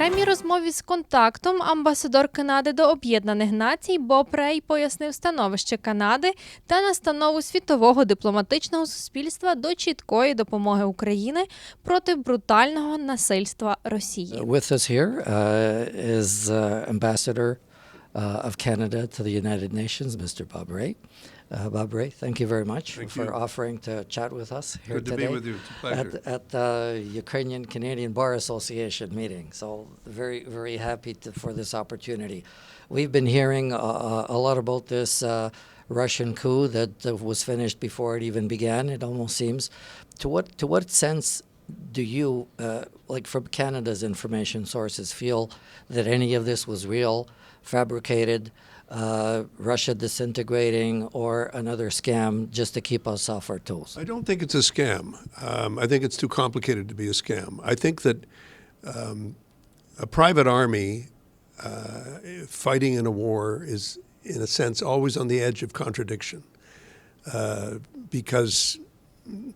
окремій розмові з «Контактом» амбасадор Канади до Об'єднаних Націй Боб Рей пояснив становище Канади та настанову світового дипломатичного суспільства до чіткої допомоги України проти брутального насильства Росії. With us here is Ambassador of Canada to the United Nations, Mr. Bob Ray. Bob Ray, thank you very much for offering to chat with us here Good to today. be with you. It's a pleasure. At the Ukrainian Canadian Bar Association meeting. So very, very happy for this opportunity. We've been hearing a lot about this Russian coup that was finished before it even began, it almost seems. To what sense do you, like from Canada's information sources, feel that any of this was real, fabricated, Russia disintegrating, or another scam just to keep us off our toes? I don't think it's a scam. I think it's too complicated to be a scam. I think that a private army fighting in a war is, in a sense, always on the edge of contradiction because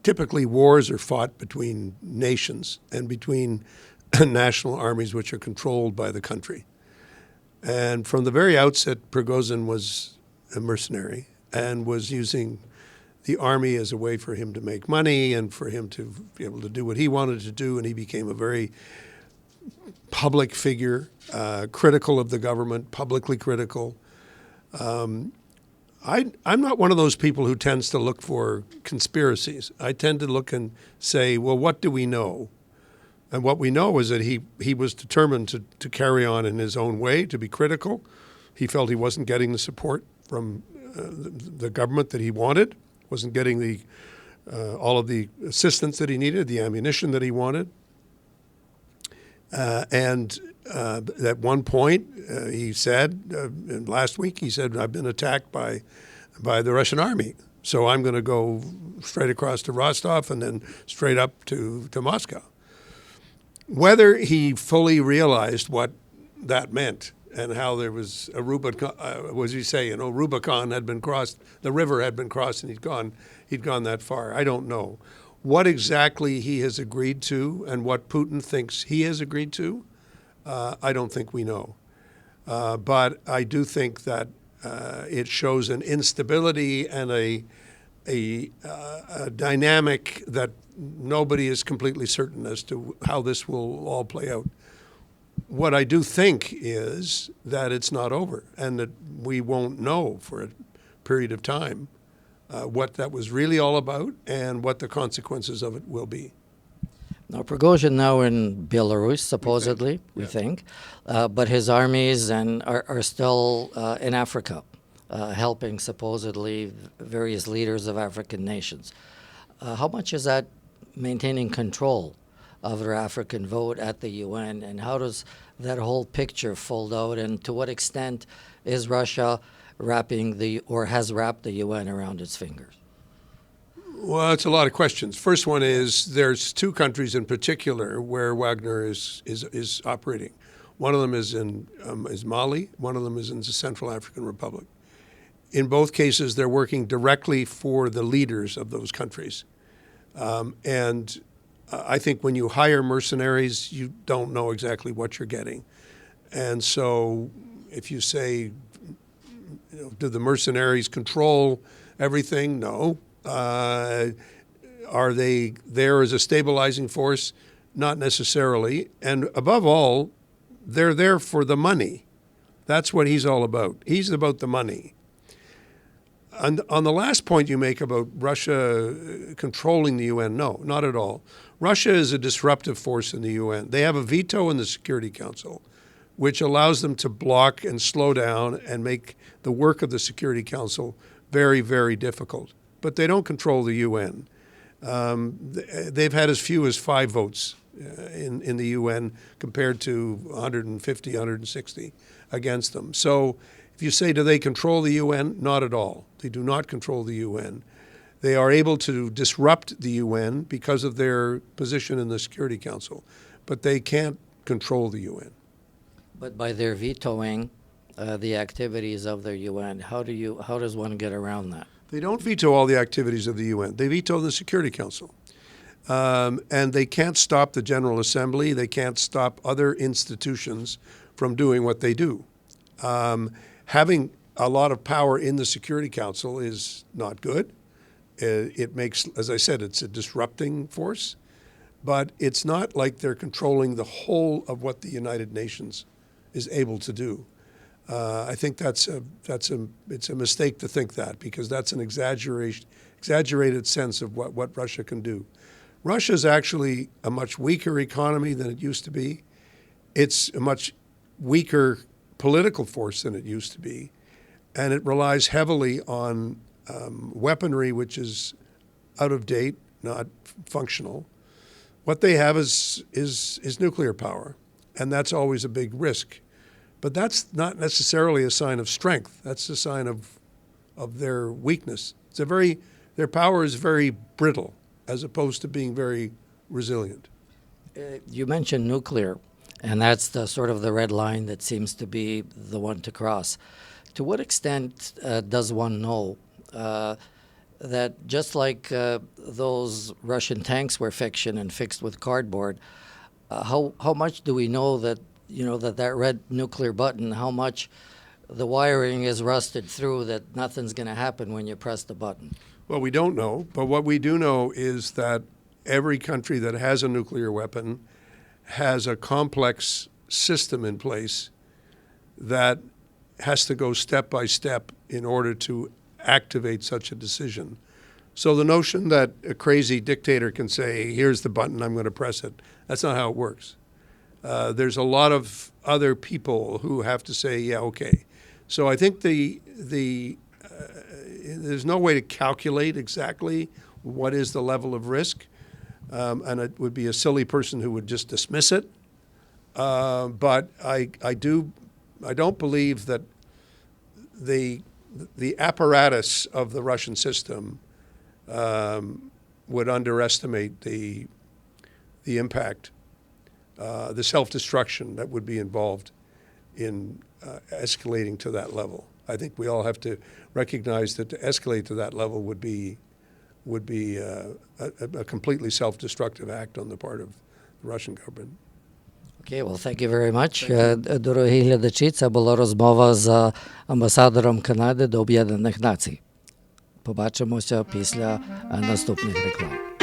typically wars are fought between nations and between national armies which are controlled by the country. And from the very outset, Prigozhin was a mercenary and was using the army as a way for him to make money and for him to be able to do what he wanted to do. And he became a very public figure, critical of the government, publicly critical. I'm not one of those people who tends to look for conspiracies. I tend to look and say, well, what do we know? And what we know is that he was determined to carry on in his own way, to be critical. He felt he wasn't getting the support from the government that he wanted, wasn't getting all of the assistance that he needed, the ammunition that he wanted. And at one point, he said, last week, he said, I've been attacked by the Russian army. So I'm going to go straight across to Rostov and then straight up to Moscow. Whether he fully realized what that meant and how there was a Rubicon, Rubicon had been crossed, the river had been crossed, and he'd gone that far. I don't know. What exactly he has agreed to and what Putin thinks he has agreed to, I don't think we know. But I do think that it shows an instability and a dynamic that nobody is completely certain as to how this will all play out. What I do think is that it's not over and that we won't know for a period of time what that was really all about and what the consequences of it will be. Now, Prigozhin now in Belarus, supposedly, we think, but his armies are still in Africa, helping supposedly various leaders of African nations. How much is that maintaining control of their African vote at the UN, and how does that whole picture fold out, and to what extent is Russia has wrapped the UN around its fingers? Well, it's a lot of questions. First one is there's two countries in particular where Wagner is operating. One of them is Mali. One of them is in the Central African Republic. In both cases, they're working directly for the leaders of those countries. And I think when you hire mercenaries, you don't know exactly what you're getting. And so if you say, do the mercenaries control everything? No. Are they there as a stabilizing force? Not necessarily. And above all, they're there for the money. That's what he's all about. He's about the money. On the last point you make about Russia controlling the UN, no, not at all. Russia is a disruptive force in the UN. They have a veto in the Security Council, which allows them to block and slow down and make the work of the Security Council very, very difficult. But they don't control the UN. They've had as few as 5 votes in the UN compared to 150, 160 against them. So if you say, do they control the UN? Not at all. They do not control the UN. They are able to disrupt the UN because of their position in the Security Council, but they can't control the UN. But by their vetoing the activities of their UN, how does one get around that? They don't veto all the activities of the UN. They veto the Security Council. And they can't stop the General Assembly. They can't stop other institutions from doing what they do. Having a lot of power in the Security Council is not good. It makes, as I said, it's a disrupting force, but it's not like they're controlling the whole of what the United Nations is able to do. I think it's a mistake to think that, because that's an exaggerated sense of what Russia can do. Russia is actually a much weaker economy than it used to be. It's a much weaker political force than it used to be, and it relies heavily on weaponry which is out of date, not functional. What they have is nuclear power, and that's always a big risk. But that's not necessarily a sign of strength. That's a sign of their weakness. Their power is very brittle, as opposed to being very resilient. You mentioned nuclear, and that's the sort of the red line that seems to be the one to cross. To what extent does one know that just like those Russian tanks were fiction and fixed with cardboard, how much do we know that that red nuclear button, how much the wiring is rusted through, that nothing's going to happen when you press the button? Well, we don't know, but what we do know is that every country that has a nuclear weapon has a complex system in place that has to go step by step in order to activate such a decision. So the notion that a crazy dictator can say, here's the button, I'm going to press it, that's not how it works. There's a lot of other people who have to say, yeah, okay. So I think there's no way to calculate exactly what is the level of risk, and it would be a silly person who would just dismiss it. But I don't believe that the apparatus of the Russian system would underestimate the impact, the self-destruction that would be involved in escalating to that level. I think we all have to recognize that to escalate to that level would be a completely self-destructive act on the part of the Russian government. Okay, well, thank you very much. Дорогі глядачі, це була розмова з амбасадором Канади до Об'єднаних Націй. Побачимося після наступних реклам.